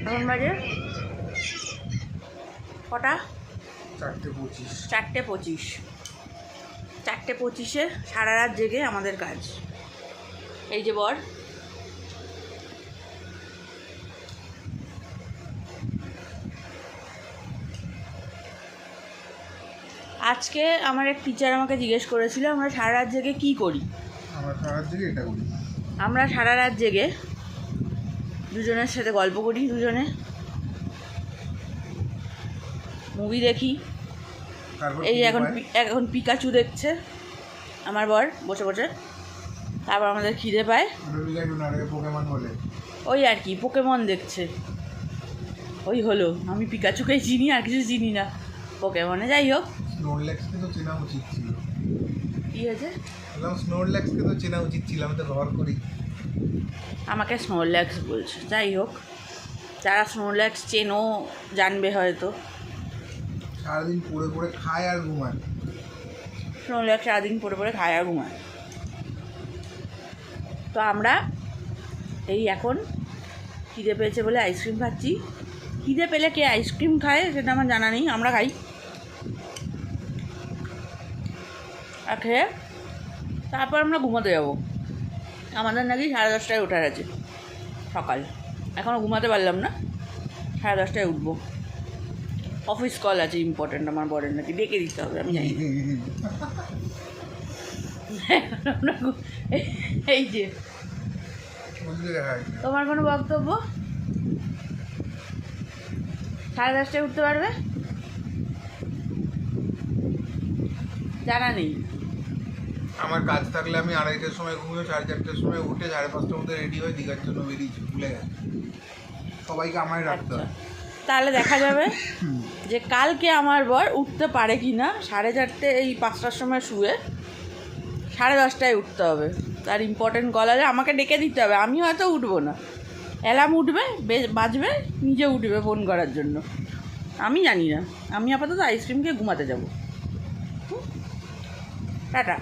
এখন বাজে কটা? 4:25। 4:25। 4:25-এ সারা রাত জেগে আমাদের কাজ। এই যে বর, আজকে আমার এক টিচার আমাকে জিজ্ঞেস করেছিল আমরা সারা রাত জেগে কী করি। আমরা সারা রাত জেগে এটা করি। আমরা সারা রাত জেগে দুজনের সাথে গল্প করি, দুজনে মুভি দেখি। এই এখন পিকাচু দেখছে আমার বর বসে বসে। তারপর আমাদের খিদে পায়, ওই আর কি পোকেমন দেখছে। ওই হলো, আমি পিকাচুকেই চিনি, আর কিছু চিনি না পোকেমনে। যাই হোক, স্নোরল্যাক্সকে তো চেনা উচিত ছিল। কী হয়েছে? স্নোরল্যাক্সকে তো চেনা উচিত ছিল, আমি তো ব্যবহার করি। আমাকে স্নোরল্যাক্স বলছে। যাই হোক, যারা স্নোরল্যাক্স চেনো জানবে হয়তো। সারাদিন পড়ে পড়ে খায় আর ঘুমায়। স্নোরল্যাক্স সারাদিন পড়ে পড়ে খায় আর ঘুমায়। তো আমরা এই এখন খিদে পেয়েছে বলে আইসক্রিম খাচ্ছি। খিদে পেলে কে আইসক্রিম খায় সেটা আমার জানা নেই, আমরা খাই। আর খেয়ে তারপর আমরা ঘুমাতে যাবো। আমাদের নাকি 10:30টায় ওঠার আছে সকাল। এখনও ঘুমাতে পারলাম না, 10:30টায় উঠবো। অফিস কল আছে ইম্পর্টেন্ট আমার বরের, নাকি ডেকে দিতে হবে, আমি জানি। এই যে তোমার কোনো বক্তব্য? 10:30টায় উঠতে পারবে? জানা নেই। আমার কাজ থাকলে আমি 2:30টার সময় ঘুমিয়ে 4:30টার সময় উঠে 5:30টার মধ্যে রেডি হয়ে দীঘার জন্য বেরিয়েছি। ভুলে গেছে, সবাইকে আমায় রাখতে হয়। তাহলে দেখা যাবে যে কালকে আমার বর উঠতে পারে কি না। 4:30 এই 5টার সময় শুয়ে 10:30টায় উঠতে হবে। তার ইম্পর্টেন্ট কল আছে, আমাকে ডেকে দিতে হবে। আমি হয়তো উঠবো না, অ্যালার্ম উঠবে, বাজবে, নিজে উঠবে ফোন করার জন্য। আমি জানি না। আমি আপাতত আইসক্রিম খেয়ে ঘুমাতে যাবো। টাটা।